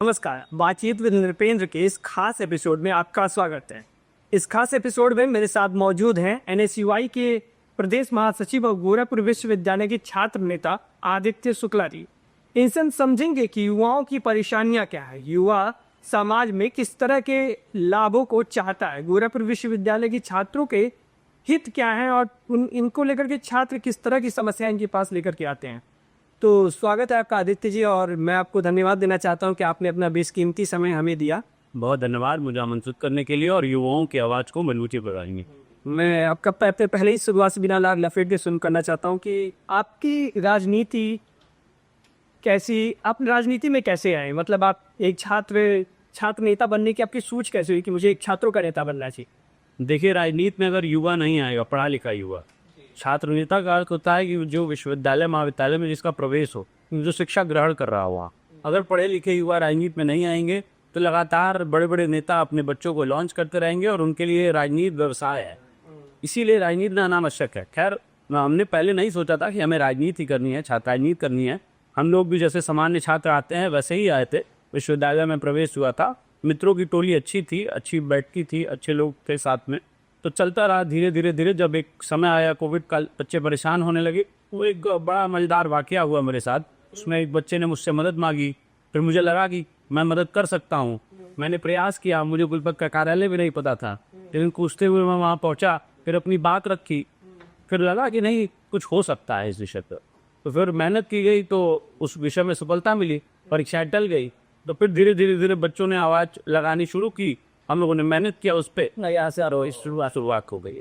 नमस्कार, बातचीत विद नृपेंद्र के इस खास एपिसोड में आपका स्वागत है। इस खास एपिसोड में मेरे साथ मौजूद हैं एनएसयूआई के प्रदेश महासचिव और गोरखपुर विश्वविद्यालय के छात्र नेता आदित्य शुक्ला जी। इनसे हम समझेंगे कि युवाओं की परेशानियां क्या है, युवा समाज में किस तरह के लाभों को चाहता है, गोरखपुर विश्वविद्यालय के छात्रों के हित क्या हैं और इनको लेकर के छात्र किस तरह की समस्याएं इनके पास लेकर के आते हैं। तो स्वागत है आपका आदित्य जी, और मैं आपको धन्यवाद देना चाहता हूं कि आपने अपना बेशकीमती समय हमें दिया। बहुत धन्यवाद मुझे आमंत्रित करने के लिए और युवाओं की आवाज़ को मजबूती बढ़ाएंगे। मैं आपका पहले ही शुरुआत से बिना लफेट के सुन करना चाहता हूं कि आपकी राजनीति कैसी, आप राजनीति में कैसे आए, मतलब आप एक छात्र नेता बनने की आपकी सोच कैसे हुई कि मुझे एक छात्रों का नेता बनना चाहिए। देखिए, राजनीति में अगर युवा नहीं आएगा, पढ़ा लिखा युवा, छात्र नेता का अर्थ होता है कि जो विश्वविद्यालय महाविद्यालय में जिसका प्रवेश हो, जो शिक्षा ग्रहण कर रहा हुआ, अगर पढ़े लिखे युवा राजनीति में नहीं आएंगे तो लगातार बड़े बड़े नेता अपने बच्चों को लॉन्च करते रहेंगे और उनके लिए राजनीति व्यवसाय है, इसीलिए राजनीति में आना आवश्यक है। खैर, हमने पहले नहीं सोचा था कि हमें राजनीति करनी है, छात्र राजनीति करनी है। हम लोग भी जैसे सामान्य छात्र आते हैं वैसे ही आए थे, विश्वविद्यालय में प्रवेश हुआ था, मित्रों की टोली अच्छी थी, अच्छी बैठती थी, अच्छे लोग थे साथ में, तो चलता रहा। धीरे धीरे जब एक समय आया कोविड का, बच्चे परेशान होने लगे। वो एक बड़ा मज़ेदार वाकया हुआ मेरे साथ। उसमें एक बच्चे ने मुझसे मदद मांगी, फिर मुझे लगा कि मैं मदद कर सकता हूँ। मैंने प्रयास किया, मुझे कुलपति का कार्यालय भी नहीं पता था, लेकिन कूदते हुए मैं वहाँ पहुँचा, फिर अपनी बात रखी, फिर लगा कि नहीं, कुछ हो सकता है इस विषय पर। तो फिर मेहनत की गई तो उस विषय में सफलता मिली, परीक्षाएँ टल गई, तो फिर धीरे धीरे बच्चों ने आवाज़ लगानी शुरू की, हम लोगों ने मेहनत किया उस पर, यहाँ से शुरुआत हो गई।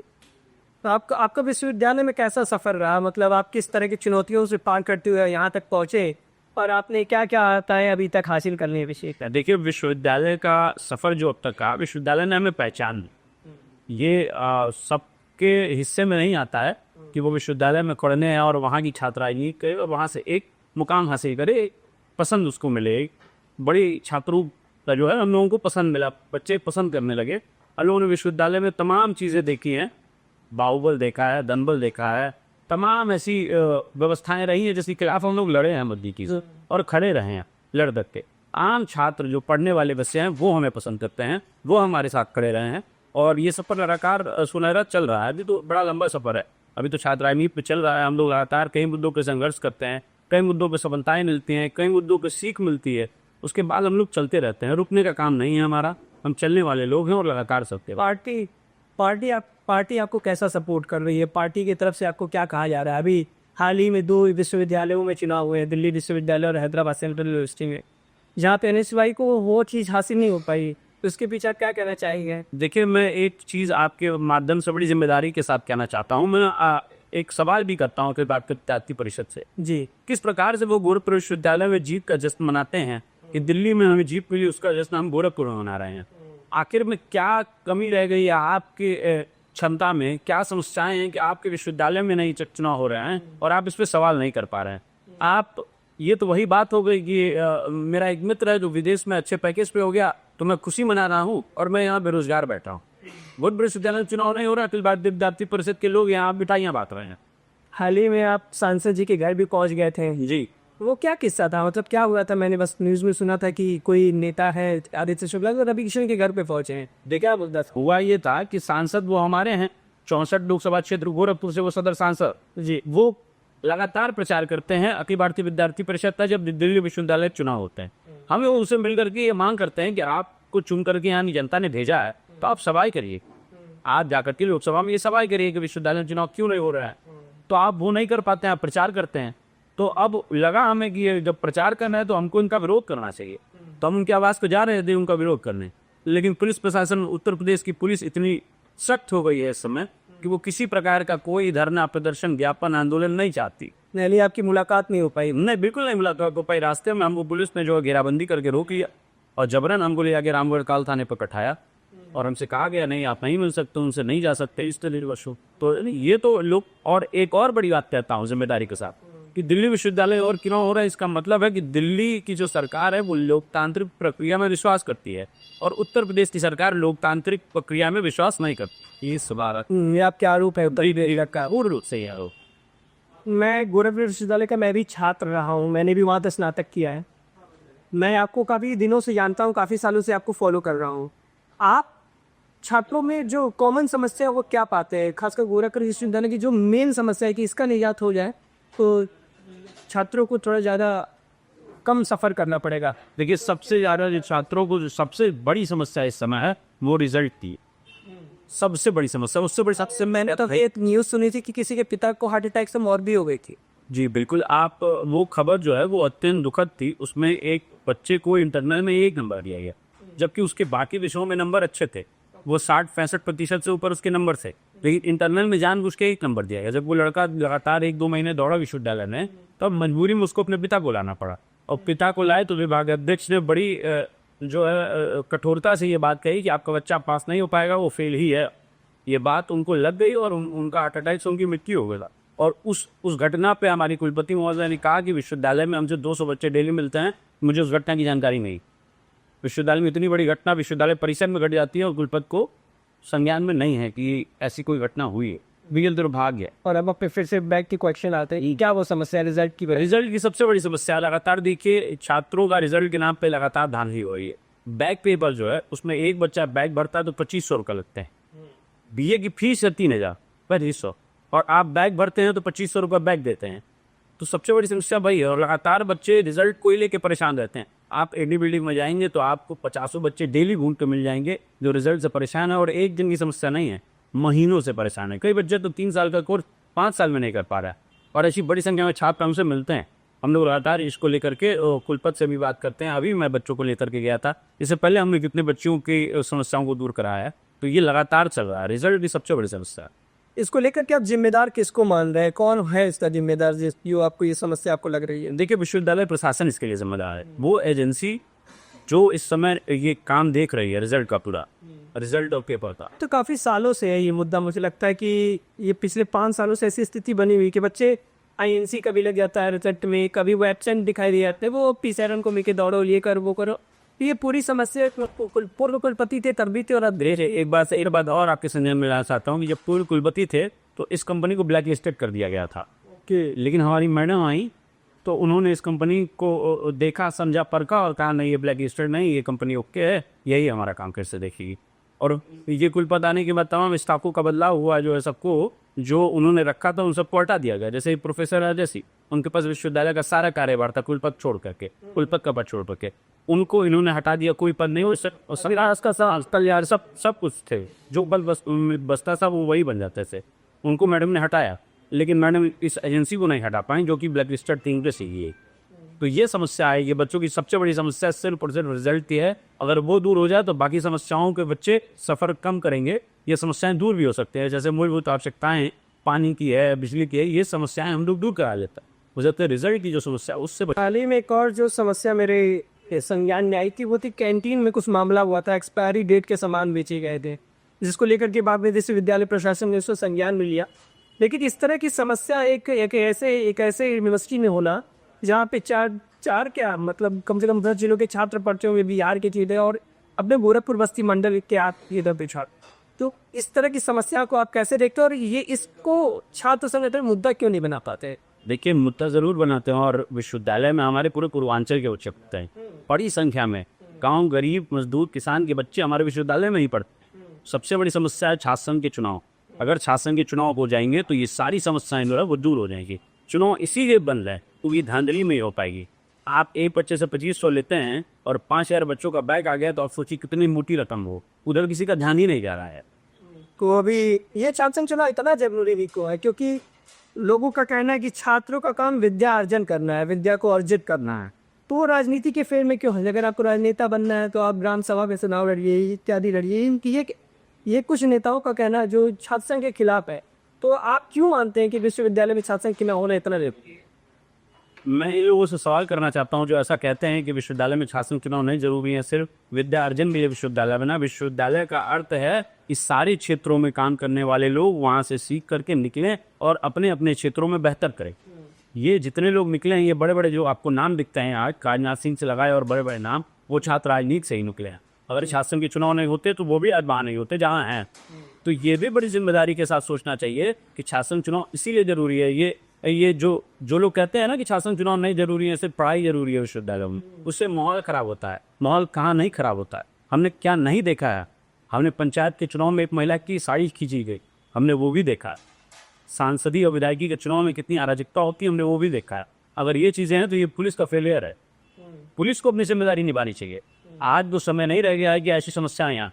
तो आपका विश्वविद्यालय में कैसा सफ़र रहा, मतलब आप किस तरह की चुनौतियों से पार करते हुए यहाँ तक पहुँचे और आपने क्या क्या आता है अभी तक हासिल करने विषय का। देखिए, विश्वविद्यालय का सफ़र जो अब तक का, विश्वविद्यालय ने हमें पहचान, ये सबके हिस्से में नहीं आता है कि वो विश्वविद्यालय में पढ़ने और वहाँ की छात्र राजनीति करे और वहाँ से एक मुकाम हासिल करे, पसंद उसको मिले। बड़ी छात्रों का जो है हम लोगों को पसंद मिला, बच्चे पसंद करने लगे। हम लोगों ने विश्वविद्यालय में तमाम चीज़ें देखी हैं, बाहुबल देखा है, दनबल देखा है, तमाम ऐसी व्यवस्थाएं रही हैं जिसके खिलाफ हम लोग लड़े हैं मोदी की और खड़े रहे हैं लड़ धक के। आम छात्र जो पढ़ने वाले बच्चे हैं वो हमें पसंद करते हैं, वो हमारे साथ खड़े रहे हैं और ये सफ़र लगातार सुनहरा चल रहा है। अभी तो बड़ा लंबा सफ़र है, अभी तो छात्र राजनीति पे चल रहा है। हम लोग लगातार कई मुद्दों पर संघर्ष करते हैं, कई मुद्दों पर सफलताएँ मिलती हैं, कई मुद्दों पर सीख मिलती है, उसके बाद हम लोग चलते रहते हैं। रुकने का काम नहीं है हमारा, हम चलने वाले लोग हैं और लगातार चलते हैं। पार्टी आपको कैसा सपोर्ट कर रही है, पार्टी की तरफ से आपको क्या कहा जा रहा है। अभी हाल ही में 2 विश्वविद्यालयों में चुनाव हुए हैं, दिल्ली विश्वविद्यालय और हैदराबाद सेंट्रल यूनिवर्सिटी में, जहाँ पे एनएसयूआई को वो चीज़ हासिल नहीं हो पाई, तो उसके पीछे आप क्या कहना चाहेंगे। देखिए, मैं एक चीज़ आपके माध्यम से बड़ी जिम्मेदारी के साथ कहना चाहता हूँ। मैं एक सवाल भी करता हूँ कि बात विद्यार्थी परिषद से जी, किस प्रकार से वो गोरखपुर विश्वविद्यालय में जीत का जश्न मनाते हैं कि दिल्ली में हमें जीत मिली, उसका जश्न हम गोरखपुर में मना रहे हैं। आखिर में क्या कमी रह गई है आपके क्षमता में, क्या समस्याएं हैं कि आपके विश्वविद्यालय में नहीं चुनाव हो रहे हैं और आप इस पर सवाल नहीं कर पा रहे हैं। आप, ये तो वही बात हो गई कि मेरा एक मित्र है जो विदेश में अच्छे पैकेज पे हो गया, तो मैं खुशी मना रहा हूँ और मैं यहाँ बेरोजगार बैठा हूँ। गोरखपुर विश्वविद्यालय में चुनाव नहीं हो रहा, फिर विद्यार्थी परिषद के लोग यहाँ मिठाइयाँ बांट रहे हैं। हाल ही में आप सांसद जी के घर भी पहुँच गए थे जी, वो क्या किस्सा था, मतलब क्या हुआ था। मैंने बस न्यूज़ में सुना था कि कोई नेता है आदित्य शुक्ला और रवि किशन के घर पे पहुंचे हैं। देखा मुद्दा हुआ ये था कि सांसद वो हमारे हैं, 64 लोकसभा क्षेत्र गोरखपुर से वो सदर सांसद जी, वो लगातार प्रचार करते हैं अखिल भारतीय विद्यार्थी परिषद का जब दिल्ली विश्वविद्यालय चुनाव होते हैं। हम उनसे मिल करके ये मांग करते हैं कि आपको चुन करके यहाँ जनता ने भेजा है तो आप सवाल करिए, आप जाकर के लोकसभा में ये सवाल करिए कि विश्वविद्यालय चुनाव क्यों नहीं हो रहा है। तो आप वो नहीं कर पाते हैं, आप प्रचार करते हैं। तो अब लगा हमें कि जब प्रचार करना है तो हमको इनका विरोध करना चाहिए, तो हम उनकी आवाज़ को जा रहे थे उनका विरोध करने। लेकिन पुलिस प्रशासन, उत्तर प्रदेश की पुलिस इतनी सख्त हो गई है इस समय कि वो किसी प्रकार का कोई धरना, प्रदर्शन, ज्ञापन, आंदोलन नहीं चाहती। नहीं, आपकी मुलाकात नहीं हो पाई। नहीं, बिल्कुल नहीं मुलाकात हो पाई। रास्ते में हमको पुलिस ने जो घेराबंदी करके रोक लिया और जबरन हमको ले जाके रामगढ़ काल थाने पर कठाया और हमसे कहा गया नहीं, आप नहीं मिल सकते, उनसे नहीं जा सकते इस तरह वर्षों। तो ये तो लोग, और एक और बड़ी बात कहता हूँ जिम्मेदारी के साथ कि दिल्ली विश्वविद्यालय और क्यों हो रहा है, इसका मतलब है कि दिल्ली की जो सरकार है वो लोकतांत्रिक प्रक्रिया में विश्वास करती है और उत्तर प्रदेश की सरकार लोकतांत्रिक प्रक्रिया में विश्वास नहीं करती। ये सवाल, ये आपके आरोप है उत्तर प्रदेश का। पूर्ण रूप से आरोप। मैं गोरखपुर विश्वविद्यालय का मैं भी छात्र रहा हूँ, मैंने भी वहाँ तक स्नातक किया है। मैं आपको काफ़ी दिनों से जानता हूँ, काफ़ी सालों से आपको फॉलो कर रहा हूँ। आप छात्रों में जो कॉमन समस्या है वो क्या पाते हैं? खासकर गोरखपुर विश्वविद्यालय की जो मेन समस्या है कि इसका निजात हो जाए तो छात्रों को थोड़ा ज़्यादा कम सफ़र करना पड़ेगा। देखिए, सबसे ज़्यादा जो छात्रों को जो सबसे बड़ी समस्या इस समय है वो रिजल्ट की सबसे बड़ी समस्या। उससे बड़ी सबसे मैंने तो एक न्यूज़ सुनी थी कि किसी के पिता को हार्ट अटैक से मौत भी हो गई थी। जी बिल्कुल, आप वो खबर जो है वो अत्यंत दुखद थी। उसमें एक बच्चे को इंटरनल में 1 नंबर दिया गया, जबकि उसके बाकी विषयों में नंबर अच्छे थे। वो 60-65% से ऊपर उसके नंबर थे, लेकिन इंटरनल में जानबूझ के 1 नंबर दिया गया। जब वो लड़का लगातार 1-2 महीने दौड़ा विश्वविद्यालय में, तब मजबूरी में उसको अपने पिता को लाना पड़ा। और पिता को लाए तो विभागाध्यक्ष ने बड़ी जो है कठोरता से ये बात कही कि आपका बच्चा पास नहीं हो पाएगा, वो फेल ही है। ये बात उनको लग गई और उनका हार्ट अटैक से उनकी मृत्यु हो गया। और उस घटना पे हमारी कुलपति महोदय ने कहा कि विश्वविद्यालय में हमसे 200 बच्चे डेली मिलते हैं, मुझे उस घटना की जानकारी नहीं। विश्वविद्यालय में इतनी बड़ी घटना विश्वविद्यालय परिसर में घट जाती है और कुलपति को संज्ञान में नहीं है कि ऐसी कोई घटना हुई है। बिल्कुल दुर्भाग्य है। और अब फिर से बैक के क्वेश्चन आते हैं, क्या वो समस्या रिजल्ट की वजह? रिजल्ट की सबसे बड़ी समस्या लगातार देखिए, छात्रों का रिजल्ट के नाम पे लगातार धांधली हो रही है। बैक पेपर जो है उसमें एक बच्चा बैक भरता है तो 2500 रुपये लगते हैं। बीए की फीस है 3000, 2500, और आप बैग भरते हैं तो 2500 रुपये बैग देते हैं। तो सबसे बड़ी समस्या वही है। और लगातार बच्चे रिजल्ट को ही लेके परेशान रहते हैं। आप एडी बिल्डिंग में जाएंगे तो आपको 50 बच्चे डेली घूम के मिल जाएंगे जो रिजल्ट से परेशान है। और एक दिन की समस्या नहीं है, महीनों से परेशान है। कई बच्चे तो 3 साल का कोर्स 5 साल में नहीं कर पा रहा है। और ऐसी बड़ी संख्या में छात्र हमसे मिलते हैं। हम लोग लगातार इसको लेकर के कुलपति से भी बात करते हैं। अभी मैं बच्चों को लेकर के गया था, इससे पहले हमने कितने बच्चों की समस्याओं को दूर कराया है। तो ये लगातार चल रहा है। रिजल्ट की सबसे बड़ी समस्या है। इसको लेकर के आप जिम्मेदार किसको मान रहे हैं? कौन है इसका जिम्मेदार जो आपको ये समस्या आपको लग रही है? देखिए, विश्वविद्यालय प्रशासन इसके लिए जिम्मेदार है। वो एजेंसी जो इस समय ये काम देख रही है रिजल्ट का, पूरा रिजल्ट और पेपर का, तो काफ़ी सालों से है ये मुद्दा। मुझे लगता है कि ये पिछले 5 सालों से ऐसी स्थिति बनी हुई कि बच्चे आईएनसी कभी लग जाता है रिजल्ट में, कभी वो एब्सेंट दिखाई दे जाते हैं, वो P7 को मिलके दौड़ो, ये कर वो करो। ये पूरी समस्या पूर्व कुलपति थे तब भी थे और अब भी है। एक बात और आपके संज्ञान में लाना चाहता हूँ कि जब पूर्व कुलपति थे तो इस कंपनी को ब्लैक लिस्टेड कर दिया गया था। लेकिन हमारी मैडम आई तो उन्होंने इस कंपनी को देखा, समझा, परखा और कहा नहीं, ये ब्लैक लिस्टेड नहीं, ये कंपनी ओके है, यही हमारा काम कैसे देखेगी। और ये कुलपति आने के बाद तमाम स्टाफों का बदलाव हुआ। जो है सबको जो उन्होंने रखा था उन सबको हटा दिया गया। जैसे प्रोफेसर अजय सिंह, उनके पास विश्वविद्यालय का सारा कार्यभार था कुलपति छोड़ करके, कुलपति का पद छोड़ करके, उनको इन्होंने हटा दिया। कोई पद नहीं, सब कुछ थे जो बसता था वो वही बन जाते थे। उनको मैडम ने हटाया, लेकिन मैडम इस एजेंसी को नहीं हटा पाई जो कि ब्लैक लिस्टेड थी से ही है। तो ये समस्या है। ये बच्चों की सबसे बड़ी समस्या सिर्फ और सिर्फ रिजल्ट की है। अगर वो दूर हो जाए तो बाकी समस्याओं के बच्चे सफ़र कम करेंगे। ये समस्याएं दूर भी हो सकती है, जैसे मूलभूत आवश्यकताएं पानी की है, बिजली की है, ये समस्याएं हम लोग दूर करा लेते हैं। हो जाते हैं रिजल्ट की जो समस्या उससे हाल ही में एक और जो समस्या मेरे संज्ञान में आई थी वो थी कैंटीन में कुछ मामला हुआ था, एक्सपायरी डेट के सामान बेचे गए थे, जिसको लेकर के बाद में विश्वविद्यालय प्रशासन ने उसको संज्ञान में लिया। लेकिन इस तरह की समस्या एक ऐसे यूनिवर्सिटी में होना जहाँ पे चार क्या मतलब कम से कम 10 जिलों के छात्र पढ़ते होंगे, बिहार के चीज़ें और अपने गोरखपुर बस्ती मंडल के इधर पे छात्र। तो इस तरह की समस्या को आप कैसे देखते हो और ये इसको छात्र संगठन मुद्दा क्यों नहीं बना पाते? देखिए, मुद्दा ज़रूर बनाते हैं। और विश्वविद्यालय में हमारे पूरे पूर्वांचल के बच्चे पढ़ते हैं, बड़ी संख्या में गांव, गरीब, मजदूर, किसान के बच्चे हमारे विश्वविद्यालय में ही पढ़ते हैं। सबसे बड़ी समस्या है छात्र संघ के चुनाव। अगर छात्र संघ के चुनाव हो जाएंगे तो ये सारी समस्याएं जो है वो दूर हो जाएंगी। चुनाव इसीलिए बन रहा है तो ये धांधली में ही हो पाएगी। आप एक बच्चे से 2500 लेते हैं और 5000 बच्चों का बैग आ गया तो आप सोचिए कितनी मोटी रकम हो। उधर किसी का ध्यान ही नहीं जा रहा है। तो अभी ये छात्र संघ चुनाव इतना जरूरी भी क्यों है? क्योंकि लोगों का कहना है कि छात्रों का काम विद्या अर्जन करना है, विद्या को अर्जित करना है। तो वो राजनीति के फेर में क्यों है? अगर आपको राजनेता बनना है तो आप ग्राम सभा में चुनाव लड़िए, इत्यादि लड़िए। ये कुछ नेताओं का कहना है जो छात्र संघ के खिलाफ है। तो आप क्यों मानते हैं कि विश्वविद्यालय में छात्र संघ चुनाव होना इतना जरूरी है? मैं इन लोगों से सवाल करना चाहता हूं जो ऐसा कहते हैं कि विश्वविद्यालय में छात्र संघ चुनाव नहीं जरूरी है, सिर्फ विद्या अर्जन भी है विश्वविद्यालय में ना। विश्वविद्यालय का अर्थ है इस सारे क्षेत्रों में काम करने वाले लोग वहां से सीख करके निकलें और अपने अपने क्षेत्रों में बेहतर करें। ये जितने लोग निकले हैं, ये बड़े बड़े जो आपको नाम दिखते हैं आज, राजनाथ सिंह से लगाए और बड़े बड़े नाम, वो छात्र राजनीति से ही निकले हैं। अगर छात्र संघ के चुनाव नहीं होते तो वो भी आज वहाँ नहीं होते जहाँ हैं। तो ये भी बड़ी जिम्मेदारी के साथ सोचना चाहिए कि छात्र संघ चुनाव इसीलिए जरूरी है। ये ये जो जो लोग कहते हैं ना कि शासन चुनाव नहीं जरूरी है, सिर्फ पढ़ाई जरूरी है विश्वविद्यालयों में, उससे माहौल खराब होता है। माहौल कहाँ नहीं खराब होता है, हमने क्या नहीं देखा है। हमने पंचायत के चुनाव में एक महिला की साड़ी खींची गई, हमने वो भी देखा है। सांसदीय और विधायकी के चुनाव में कितनी अराजकता होती है, हमने वो भी देखा है। अगर ये चीज़ें हैं तो ये पुलिस का फेलियर है। पुलिस को अपनी जिम्मेदारी निभानी चाहिए। आज वो समय नहीं रह गया है कि ऐसी समस्याएं यहाँ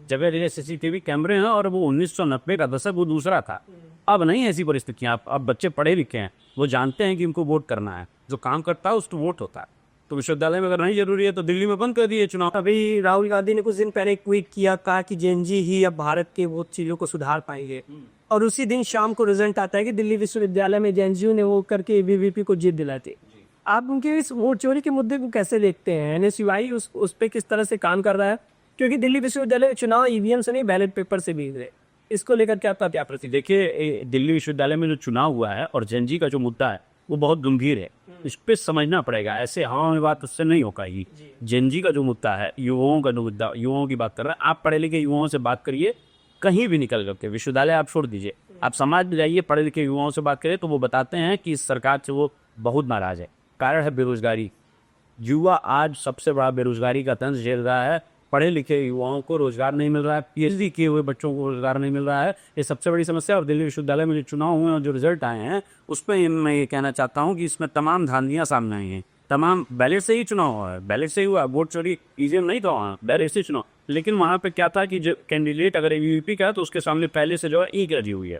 जगह जगह CCTV कैमरे हैं, और वो 1990 का दशक वो दूसरा था। अब नहीं ऐसी परिस्थितियाँ। अब बच्चे पढ़े लिखे हैं, वो जानते हैं कि उनको वोट करना है, जो काम करता है उसको वोट होता है। तो विश्वविद्यालय में अगर नहीं जरूरी है तो दिल्ली में बंद कर दिए चुनाव। अभी राहुल गांधी ने कुछ दिन पहले एक ट्वीट किया, कहा कि जेएनजी ही अब भारत के बहुत चीज़ों को सुधार पाएंगे, और उसी दिन शाम को रिजल्ट आता है कि दिल्ली विश्वविद्यालय में जेएनजी ने वो करके ABVP को जीत दिलाई थी। आप उनके इस वोट चोरी के मुद्दे को कैसे देखते हैं? NSUI उस पर किस तरह से काम कर रहा है? क्योंकि दिल्ली विश्वविद्यालय के चुनाव EVM से नहीं, बैलेट पेपर से भी हुए। इसको लेकर के आपका क्या प्रति? देखिए, दिल्ली विश्वविद्यालय में जो चुनाव हुआ है और जेएनजी का जो मुद्दा है वो बहुत गंभीर है। इस पे समझना पड़ेगा, ऐसे हवा में बात उससे नहीं हो पाएगी। जेएनजी का जो मुद्दा है, युवाओं का जो मुद्दा, युवाओं की बात कर रहे हैं आप। पढ़े लिखे युवाओं से बात करिए, कहीं भी निकल करके, विश्वविद्यालय आप छोड़ दीजिए, आप समाज में जाइए, पढ़े लिखे युवाओं से बात करिए तो वो बताते हैं कि इस सरकार से वो बहुत नाराज है। कारण है बेरोजगारी। युवा आज सबसे बड़ा बेरोजगारी का तंज झेल रहा है। पढ़े लिखे युवाओं को रोजगार नहीं मिल रहा है, PhD किए हुए बच्चों को रोजगार नहीं मिल रहा है। ये सबसे बड़ी समस्या। और दिल्ली विश्वविद्यालय में जो चुनाव हुए और जो रिजल्ट आए हैं उसमें मैं ये कहना चाहता हूँ कि इसमें तमाम धांधियाँ सामने आई हैं। तमाम बैलेट से ही चुनाव हुआ है, बैलेट से ही हुआ। वोट चोरी EVM नहीं था वहाँ, बैलेट से चुनाव। लेकिन वहाँ पे क्या था कि जो कैंडिडेट अगर ABVP का है तो उसके सामने पहले से जो है ईंट लगी हुई है।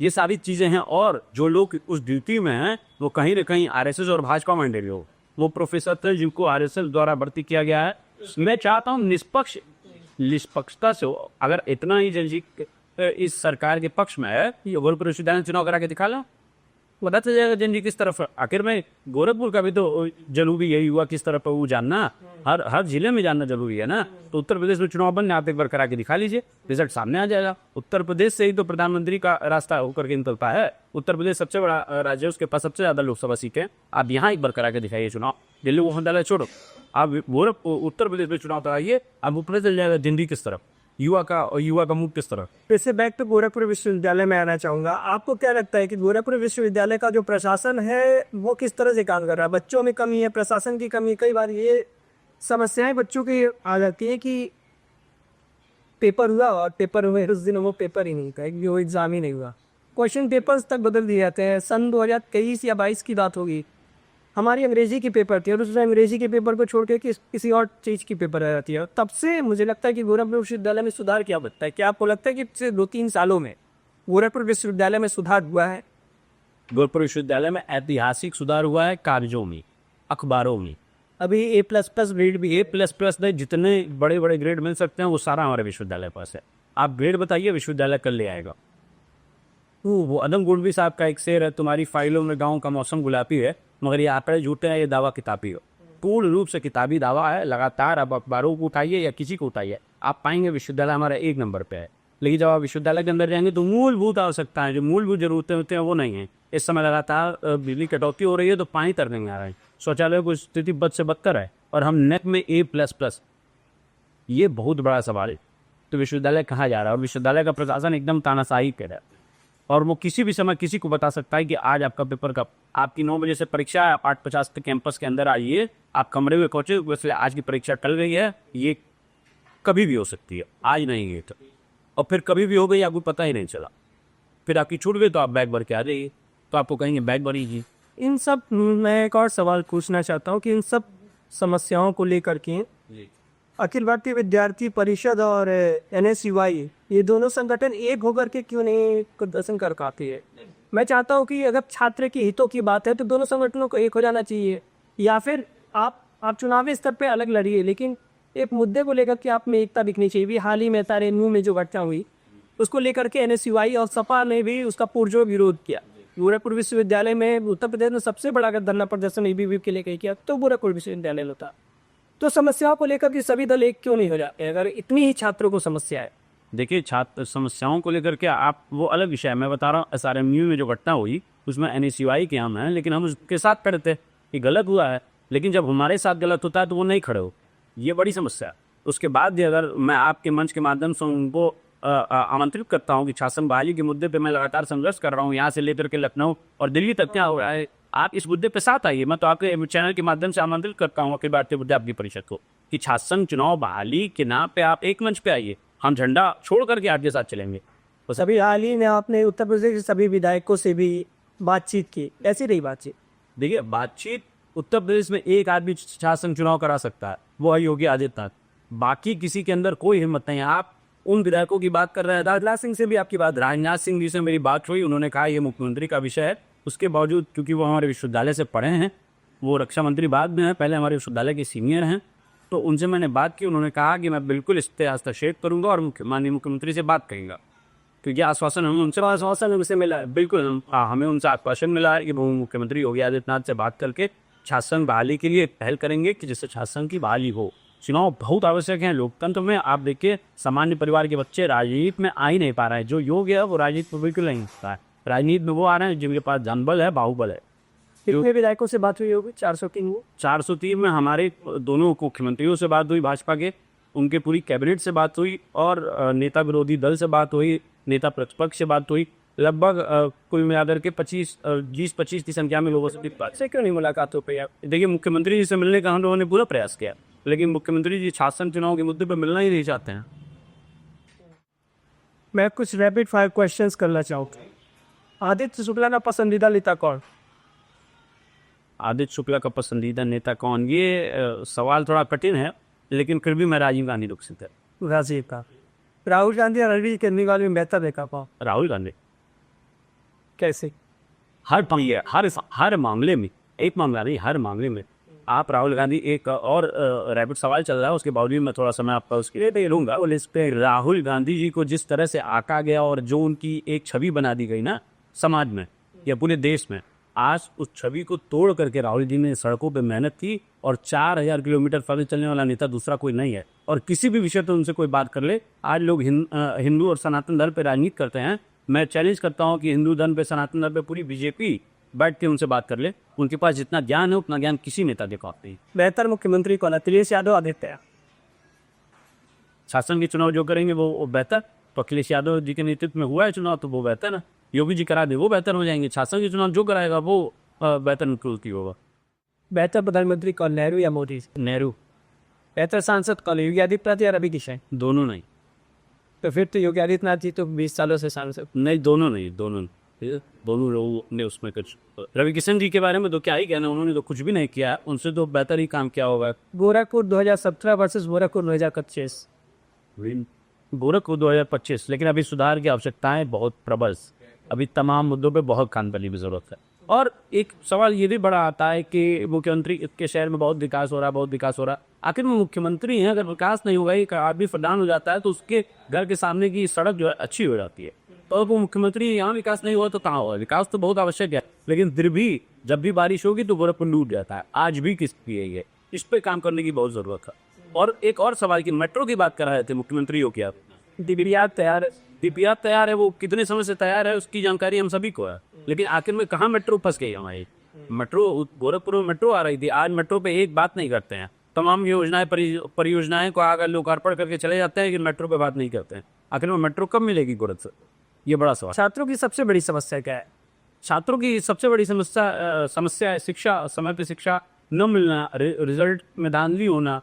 ये सारी चीज़ें हैं। और जो लोग उस ड्यूटी में हैं वो कहीं ना कहीं RSS और भाजपा मंडली हो, वो प्रोफेसर थे जिनको RSS द्वारा भर्ती किया गया है। मैं चाहता हूँ निष्पक्षता से हो। अगर इतना ही जेएनजी इस सरकार के पक्ष में है, ये गोरखपुर विश्वविद्यालय चुनाव करा के दिखा लो, पता चल जाएगा जेएनजी किस तरफ है। आखिर में गोरखपुर का भी तो जरूरी यही हुआ किस तरफ है वो जानना, हर जिले में जानना जरूरी है ना। तो उत्तर प्रदेश में चुनाव बन, आप एक बार करा के दिखा लीजिए, रिजल्ट सामने आ जाएगा। उत्तर प्रदेश से ही तो प्रधानमंत्री का रास्ता होकर के निकलता है। उत्तर प्रदेश सबसे बड़ा राज्य है, उसके पास सबसे ज्यादा लोकसभा सीटें। आप यहाँ एक बार करा के दिखाइए चुनाव। दिल्ली विश्वविद्यालय छोड़ो, आप उत्तर प्रदेश में चुनाव कराइए, आपको पता चल जाएगा दिल्ली किस तरफ, युवा का मुख किस तरफ। फिर से बैक टू गोरखपुर विश्वविद्यालय में आना चाहूँगा। आपको क्या लगता है कि गोरखपुर विश्वविद्यालय का जो प्रशासन है वो किस तरह से काम कर रहा है? बच्चों में कमी है, प्रशासन की कमी। कई बार ये समस्याएं बच्चों की आ जाती है कि पेपर हुआ और पेपर हुए उस दिन वो पेपर ही नहीं था, वो एग्ज़ाम ही नहीं हुआ। क्वेश्चन पेपर्स तक बदल दिए जाते हैं। सन 2023 या 22 की बात होगी, हमारी अंग्रेजी की पेपर थी और उस अंग्रेजी के पेपर को छोड़ के किसी और चीज़ की पेपर आ जाती है। तब से मुझे लगता है कि गोरखपुर विश्वविद्यालय में सुधार क्या बनता है? क्या आपको लगता है कि पिछले 2-3 सालों में गोरखपुर विश्वविद्यालय में सुधार हुआ है? गोरखपुर विश्वविद्यालय में ऐतिहासिक सुधार हुआ है, कागजों में, अखबारों में। अभी A++ ग्रेड भी A++ नहीं, जितने बड़े बड़े ग्रेड मिल सकते हैं वो सारा हमारे विश्वविद्यालय पास है। आप ग्रेड बताइए, विश्वविद्यालय कर ले आएगा। वो अदम गुणवी साहब का एक शेर है, तुम्हारी फाइलों में गाँव का मौसम गुलाबी है, मगर ये आंकड़े झूठे हैं, ये दावा किताबी हो। पूर्ण रूप से किताबी दावा है। लगातार आप अखबारों को उठाइए या किसी को उठाइए, आप पाएंगे विश्वविद्यालय हमारा 1 नंबर पे है। लेकिन जब आप विश्वविद्यालय के अंदर जाएंगे तो मूलभूत आवश्यकताएं, जो मूलभूत जरूरतें होती हैं वो नहीं है। इस समय लगातार बिजली कटौती हो रही है तो पानी तरने में आ रहा है, शौचालय की स्थिति बद से बदतर है, और हम नेट में A++। ये बहुत बड़ा सवाल है। तो विश्वविद्यालय कहाँ जा रहा है? और विश्वविद्यालय का प्रशासन एकदम तानाशाही कर रहा है, और वो किसी भी समय किसी को बता सकता है कि आज आपका पेपर कब। आपकी 9 बजे से परीक्षा है, आप 8:50 तक कैंपस के अंदर आइए, आप कमरे में पहुंचे, वैसे आज की परीक्षा टल गई है, ये कभी भी हो सकती है, आज नहीं है तो, और फिर कभी भी हो गई, आपको पता ही नहीं चला। फिर आपकी छूट गई तो आप बैग भर के आ जाइए, तो आपको कहेंगे बैग भरीजिए। इन सब, मैं एक और सवाल पूछना चाहता हूँ कि इन सब समस्याओं को लेकर के अखिल भारतीय विद्यार्थी परिषद और NSUI, ये दोनों संगठन एक होकर के क्यों नहीं प्रदर्शन कर पाती है? मैं चाहता हूँ कि अगर छात्र के हितों की बात है तो दोनों संगठनों को एक हो जाना चाहिए, या फिर आप चुनावी स्तर पे अलग लड़िए, लेकिन एक मुद्दे को लेकर के आप में एकता दिखनी चाहिए। हाल ही में तारेनू में जो घटना हुई उसको लेकर के NSUI और सपा ने भी उसका पुरजोर विरोध किया। गोरखपुर विश्वविद्यालय में उत्तर प्रदेश में सबसे बड़ा अगर धरना प्रदर्शन ABVP के लेकर किया तो गोरखपुर विश्वविद्यालय होता। तो समस्याओं को लेकर के सभी दल एक क्यों नहीं हो जाते अगर इतनी ही छात्रों को समस्या है? देखिए, छात्र समस्याओं को लेकर के आप, वो अलग विषय है। मैं बता रहा हूँ SRMU में जो घटना हुई उसमें NSUI के हम हैं, लेकिन हम उसके साथ खड़े थे कि गलत हुआ है, लेकिन जब हमारे साथ गलत होता है तो वो नहीं खड़े हो, ये बड़ी समस्या है। उसके बाद भी अगर मैं आपके मंच के माध्यम से उनको आमंत्रित करता हूँ कि शासन बहाली के मुद्दे पे मैं लगातार संघर्ष कर रहा हूँ, यहाँ से लेकर के लखनऊ और दिल्ली तक क्या हो रहा है, आप इस मुद्दे पे साथ आइए। मैं तो आपके चैनल के माध्यम से आमंत्रित करता हूँ अखिल भारतीय विद्यार्थी परिषद को कि शासन चुनाव बहाली के नाम पे आप एक मंच पे आइए, हम झंडा छोड़ करके आपके साथ चलेंगे। तो सभी हाल ही में आपने उत्तर प्रदेश के सभी विधायकों से भी बातचीत की, ऐसी रही बातचीत? देखिए, बातचीत उत्तर प्रदेश में एक आदमी शासन चुनाव करा सकता है, वो है योगी आदित्यनाथ। बाकी किसी के अंदर कोई हिम्मत नहीं है। आप उन विधायकों की बात कर रहे हैं, राजनाथ सिंह से भी आपकी बात, राजनाथ सिंह जी से मेरी बात हुई, उन्होंने कहा ये मुख्यमंत्री का विषय है। उसके बावजूद क्योंकि वो हमारे विश्वविद्यालय से पढ़े हैं, वो रक्षा मंत्री बाद में हैं, पहले हमारे विश्वविद्यालय के सीनियर हैं, तो उनसे मैंने बात की। उन्होंने कहा कि मैं बिल्कुल इस पर हस्तक्षेप करूँगा और माननीय मुख्यमंत्री से बात करेंगा, क्योंकि आश्वासन हमें उनसे आश्वासन मिला है। बिल्कुल हमें उनसे आश्वासन मिला है कि वो मुख्यमंत्री योगी आदित्यनाथ से बात करके शासन बहाली के लिए पहल करेंगे कि जिससे शासन की बहाली हो। चुनाव बहुत आवश्यक है लोकतंत्र में। आप देखिए, सामान्य परिवार के बच्चे राजनीति में आ ही नहीं पा रहे हैं। जो योग्य है वो राजनीति में बिल्कुल नहीं होता है। राजनीति में वो आ रहे हैं जिनके पास जनबल है, बाहुबल है। कितने विधायकों से बात हुई होगी? 403। 403 में हमारे दोनों मुख्यमंत्रियों से बात हुई, भाजपा के, उनके पूरी कैबिनेट से बात हुई और नेता विरोधी दल से बात हुई, नेता प्रतिपक्ष से बात हुई। लगभग कुल मिलाकर के 20-25 की संख्या में लोगों से बात से क्यों नहीं मुलाकात हो पाई? देखिए, मुख्यमंत्री जी से मिलने का हम लोगों ने पूरा प्रयास किया, लेकिन मुख्यमंत्री जी शासन चुनाव के मुद्दे पर मिलना ही नहीं चाहते हैं। मैं कुछ रैपिड फायर क्वेश्चंस करना चाहूँगा। आदित्य शुक्ला का पसंदीदा नेता कौन? आदित्य शुक्ला का पसंदीदा नेता कौन, ये सवाल थोड़ा कठिन है, लेकिन फिर भी मैं राजीव गांधी रुक सकता है। राजीव का। राहुल गांधी और अरविंद केजरीवाल में बेहतर देखा पाओ? राहुल गांधी। कैसे? हर मामले में, एक मामला नहीं, हर मामले में आप राहुल गांधी। एक और रैपिड सवाल चल रहा है, उसके बावजूद मैं थोड़ा समय आपका उसके लिए दे लूँगा। और इस पे राहुल गांधी जी को जिस तरह से आका गया और जो उनकी एक छवि बना दी गई ना समाज में या पूरे देश में, आज उस छवि को तोड़ करके राहुल जी ने सड़कों पे मेहनत की और 4000 किलोमीटर फर्ज चलने वाला नेता दूसरा कोई नहीं है। और किसी भी विषय पर उनसे कोई बात कर ले, आज लोग हिंदू और सनातन धर्म पे राजनीति करते हैं। मैं चैलेंज करता हूं कि हिंदू धर्म पे, सनातन धर्म पे पूरी बीजेपी बैठ के उनसे बात कर ले। उनके पास जितना ज्ञान है उतना ज्ञान किसी नेता के पास नहीं। बेहतर मुख्यमंत्री कौन है, अखिलेश यादव, आदित्य? शासन के चुनाव जो करेंगे वो बेहतर। तो अखिलेश यादव जी के नेतृत्व में हुआ है चुनाव, तो वो बेहतर है। योगी जी करा दे वो बेहतर हो जाएंगे। शासन के चुनाव जो कराएगा वो बेहतर मुख्यमंत्री होगा। बेहतर प्रधानमंत्री कौन, नेहरू या मोदी? नेहरू। बेहतर सांसद कौन, योगी आदित्यनाथ या रवि किशन? दोनों नहीं। तो फिर तो योगी आदित्यनाथ जी तो 20 सालों से सांसद। नहीं, दोनों नहीं, दोनों लोगों ने उसमें कुछ। रवि किशन जी के बारे में तो क्या ही कहना, उन्होंने तो कुछ भी नहीं किया, उनसे तो बेहतर ही काम किया होगा। गोरखपुर 2017 वर्सेस गोरखपुर 2025। गोरखपुर 2025, लेकिन अभी सुधार की आवश्यकताएं बहुत प्रबल। अभी तमाम मुद्दों पे बहुत काम करने की जरूरत है। और एक सवाल ये भी बड़ा आता है कि मुख्यमंत्री के शहर में बहुत विकास हो रहा है, बहुत विकास हो रहा है। आखिर वो मुख्यमंत्री हैं, अगर विकास नहीं होगा, एक आदमी प्रधान हो जाता है तो उसके घर के सामने की सड़क जो है अच्छी हो जाती है। तो वो मुख्यमंत्री यहाँ विकास नहीं हुआ तो कहाँ होगा? विकास तो बहुत आवश्यक है, लेकिन फिर भी जब भी बारिश होगी तो गोरखपुर डूब जाता है। आज भी किसकी है ये, इस पर काम करने की बहुत जरूरत है। और एक और सवाल की मेट्रो की बात कर रहे थे मुख्यमंत्री हो क्या? डीपीआर तैयार है? डीपीआर तैयार है, वो कितने समय से तैयार है उसकी जानकारी हम सभी को है, लेकिन आखिर में कहाँ मेट्रो फंस गई हमारी? मेट्रो, गोरखपुर में मेट्रो आ रही थी, आज मेट्रो पे एक बात नहीं करते हैं। तमाम योजनाएं, परियोजनाएं को अगर लोकार्पण करके चले जाते हैं, लेकिन मेट्रो पे बात नहीं करते हैं। आखिर में मेट्रो कब मिलेगी गोरखपुर? ये बड़ा सवाल। छात्रों की सबसे बड़ी समस्या क्या है? छात्रों की सबसे बड़ी समस्या है शिक्षा, समय पे शिक्षा न मिलना, रिजल्ट में धांधली होना,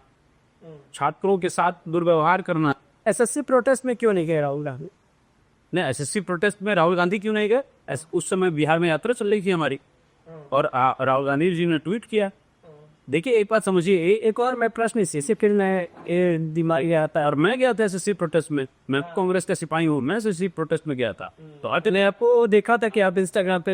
छात्रों के साथ दुर्व्यवहार करना। एसएससी प्रोटेस्ट में क्यों नहीं गए राहुल गांधी? नहीं, एसएससी प्रोटेस्ट में राहुल गांधी क्यों नहीं गए? उस समय बिहार में यात्रा चल रही थी हमारी, और राहुल गांधी जी ने ट्वीट किया। देखिए, एक बात समझिए, एक और मैं प्रश्न इसी फिर दिमाग में आता है, और मैं गया था एसएससी प्रोटेस्ट में। मैं कांग्रेस का सिपाही हूँ, मैं एसएससी प्रोटेस्ट में गया था। तो आपने आपको देखा था कि आप इंस्टाग्राम पे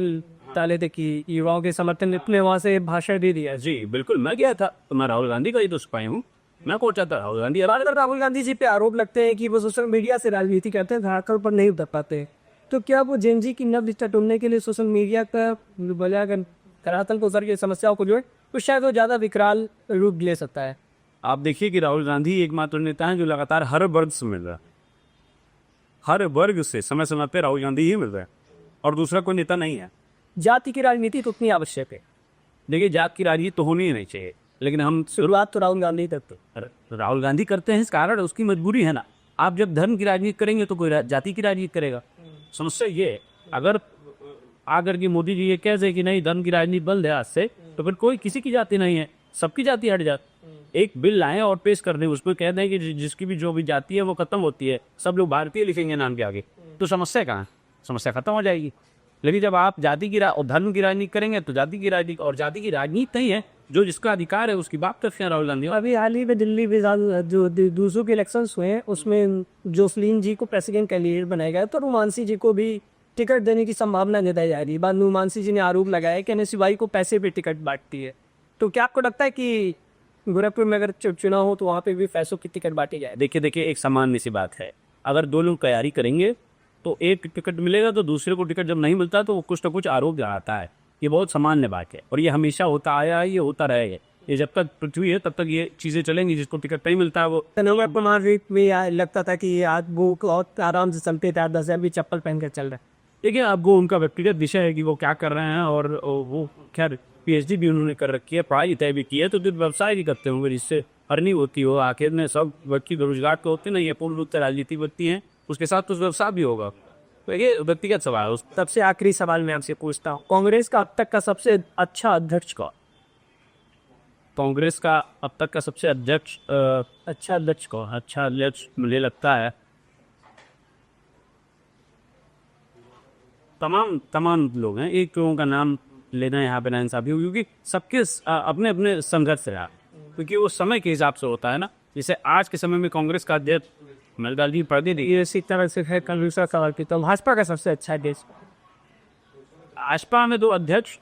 डाले थे कि युवाओं के समर्थन ने वहाँ से भाषण दे दिया। जी बिल्कुल, मैं गया था, तो मैं राहुल गांधी का ही तो सिपाही हूँ। मैं कौन चाहता राहुल गांधी? राहुल गांधी जी पे आरोप लगते हैं कि वो सोशल मीडिया से राजनीति करते हैं, धरातल पर नहीं उतर पाते। तो क्या वो जेन जी की नवनिष्ठा ढूंढने के लिए सोशल मीडिया का बजाय धरातल को उतर के समस्याओं को जोड़े, तो शायद वो ज़्यादा विकराल रूप ले सकता है? आप देखिए कि राहुल गांधी एकमात्र नेता है जो लगातार हर वर्ग से मिल रहा है। हर वर्ग से समय समय पे राहुल गांधी ही मिल रहा है, और दूसरा कोई नेता नहीं है। जाति की राजनीति तो उतनी आवश्यक है। देखिए, जात की राजनीति तो होनी ही नहीं चाहिए, लेकिन हम शुरुआत तो राहुल गांधी करते। राहुल गांधी करते हैं, इस कारण उसकी मजबूरी है ना। आप जब धर्म की राजनीति करेंगे तो कोई जाति की राजनीति करेगा। समस्या ये है, अगर आकर के मोदी जी ये कह दे कि नहीं धर्म की राजनीति बंद है आज से, तो फिर कोई किसी की जाति नहीं है, सबकी जाति हट जाती। एक बिल लाएं और पेश कर दें, उसमें कह दें कि जिसकी भी जो भी जाति है वो खत्म होती है, सब लोग भारतीय लिखेंगे नाम के आगे, तो समस्या कहाँ है? समस्या खत्म हो जाएगी। लेकिन जब आप जाति की और धर्म की राजनीति करेंगे तो जाति की राजनीति, और जाति की राजनीति नहीं है, जो जिसका अधिकार है उसकी बात करते हैं राहुल गांधी। अभी हाल ही में दिल्ली में जो दूसरों के इलेक्शंस हुए हैं उसमें जोसलीन जी को प्रेसिडेंट कैंडिडेट बनाया गया, तो नुमानसी जी को भी टिकट देने की संभावना जताई जा रही है। बाद नुमानसी जी ने आरोप लगाया कि एनएसयूआई को पैसे पे टिकट बांटती है। तो क्या आपको लगता है कि गोरखपुर में अगर चुनाव हो तो वहाँ पे भी पैसों की टिकट बांटी जाए? देखिए एक सामान्य सी बात है, अगर दो लोग तैयारी करेंगे तो एक टिकट मिलेगा, तो दूसरे को टिकट जब नहीं मिलता तो वो कुछ ना कुछ आरोप लगाता है। ये बहुत सामान्य बात है और ये हमेशा होता आया है, ये होता रहेगा। ये जब तक पृथ्वी है तब तक ये चीज़ें चलेंगी। जिसको टिकट नहीं मिलता है वो तनोवर कुमार भी लगता था कि आज वो बहुत आराम से चलते थे, 10 भी चप्पल पहन कर चल रहे हैं। देखिए अब वो उनका व्यक्तिगत विषय है कि वो क्या कर रहे हैं, और वो खैर पीएचडी भी उन्होंने कर रखी है, पढ़ाई तय भी की है, तो फिर व्यवसाय भी करते होंगे जिससे अर्निंग होती हो। आखिर में सब व्यक्ति बेरोजगार तो होते नहीं है, पूर्ण रूप से राजनीति व्यक्ति हैं, उसके साथ तो व्यवसाय भी होगा। तो ये व्यक्तिगत सवाल है। सबसे आखिरी सवाल मैं आपसे पूछता हूँ, कांग्रेस का अब तक का सबसे अच्छा अध्यक्ष कौन? कांग्रेस का अब तक का सबसे अच्छा अध्यक्ष कौन? अच्छा अध्यक्ष मुझे लगता है तमाम लोग हैं, एक लोगों का नाम लेना यहाँ पे नाइंसाफी होगी, क्योंकि सबके अपने अपने संघर्ष रहा, क्योंकि वो समय के हिसाब से होता है ना। जैसे आज के समय में कांग्रेस का अध्यक्ष मल्लिकार्जुन जी पर्दे दी, इसी तरह से है कांग्रेस का सवाल की। तो भाजपा का सबसे अच्छा अध्यक्ष? भाजपा में दो अध्यक्ष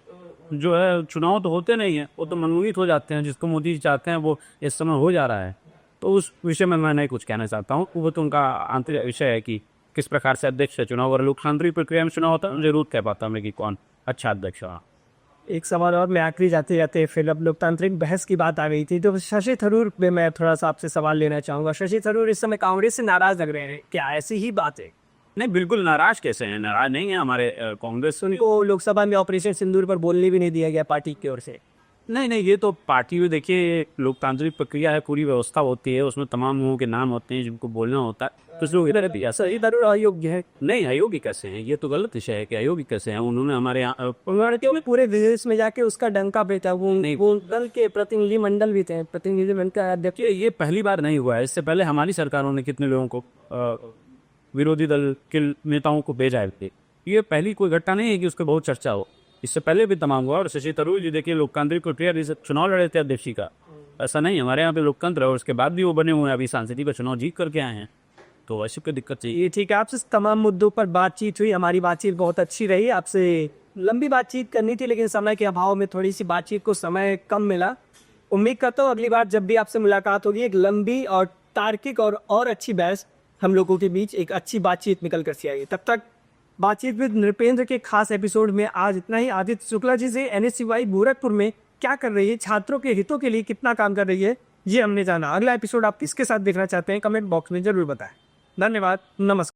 जो है, चुनाव तो होते नहीं है, वो तो मनोनीत हो जाते हैं, जिसको मोदी जी चाहते हैं वो इस समय हो जा रहा है। तो उस विषय में मैं नहीं कुछ कहना चाहता हूँ, वो तो उनका आंतरिक विषय है कि किस प्रकार से अध्यक्ष है चुनाव, और लोकतांत्रिक प्रक्रिया में चुनाव होता है, जरूर कह पाता हूँ मैं कि कौन अच्छा अध्यक्ष है। एक सवाल और मैं आखिरी जाते जाते, फिर अब लोकतांत्रिक बहस की बात आ गई थी, तो शशि थरूर पे मैं थोड़ा सा आपसे सवाल लेना चाहूँगा। शशि थरूर इस समय कांग्रेस से नाराज लग रहे हैं, क्या ऐसी ही बात है? नहीं, बिल्कुल नाराज कैसे हैं? नाराज नहीं है हमारे कांग्रेस। उनको लोकसभा में ऑपरेशन सिंदूर पर बोलने भी नहीं दिया गया पार्टी की ओर से। नहीं, ये तो पार्टी में देखिए लोकतांत्रिक प्रक्रिया है, पूरी व्यवस्था होती है, उसमें तमाम लोगों के नाम होते हैं जिनको बोलना होता है। कुछ लोग इधर शशि थरूर अयोग्य है? नहीं, अयोग्य कैसे हैं? ये तो गलत विषय है कि अयोग्य कैसे हैं। उन्होंने हमारे यहाँ पूरे विदेश में जाके उसका डंका बेचा, वो दल के प्रतिनिधिमंडल भी थे, प्रतिनिधिमंडल का अध्यक्ष। ये पहली बार नहीं हुआ है, इससे पहले हमारी सरकारों ने कितने लोगों को विरोधी दल के नेताओं को भेजा थे। ये पहली कोई घटना नहीं है कि उसकी बहुत चर्चा हो, इससे पहले भी तमाम हुआ। और शशि थरूर जी देखिए लोकतांत्रिक प्रक्रिया चुनाव लड़े थे अध्यक्ष का, ऐसा नहीं, हमारे यहाँ पे लोकतंत्र है और उसके बाद भी वो बने हुए हैं, अभी सांसदी का चुनाव जीत करके आए हैं, तो ऐसी कोई दिक्कत चाहिए। ठीक है, आपसे तमाम मुद्दों पर बातचीत हुई, हमारी बातचीत बहुत अच्छी रही। आपसे लंबी बातचीत करनी थी लेकिन समय के अभाव में थोड़ी सी बातचीत को समय कम मिला। उम्मीद करता हूँ अगली बार जब भी आपसे मुलाकात होगी एक लंबी और तार्किक और अच्छी बहस हम लोगों के बीच एक अच्छी बातचीत निकल कर सी आएगी। तब तक बातचीत विद नृपेंद्र के खास एपिसोड में आज इतना ही। आदित्य शुक्ला जी से एनएसयूआई गोरखपुर में क्या कर रही है, छात्रों के हितों के लिए कितना काम कर रही है, ये हमने जाना। अगला एपिसोड आप किसके साथ देखना चाहते हैं कमेंट बॉक्स में जरूर बताएं। धन्यवाद, नमस्कार।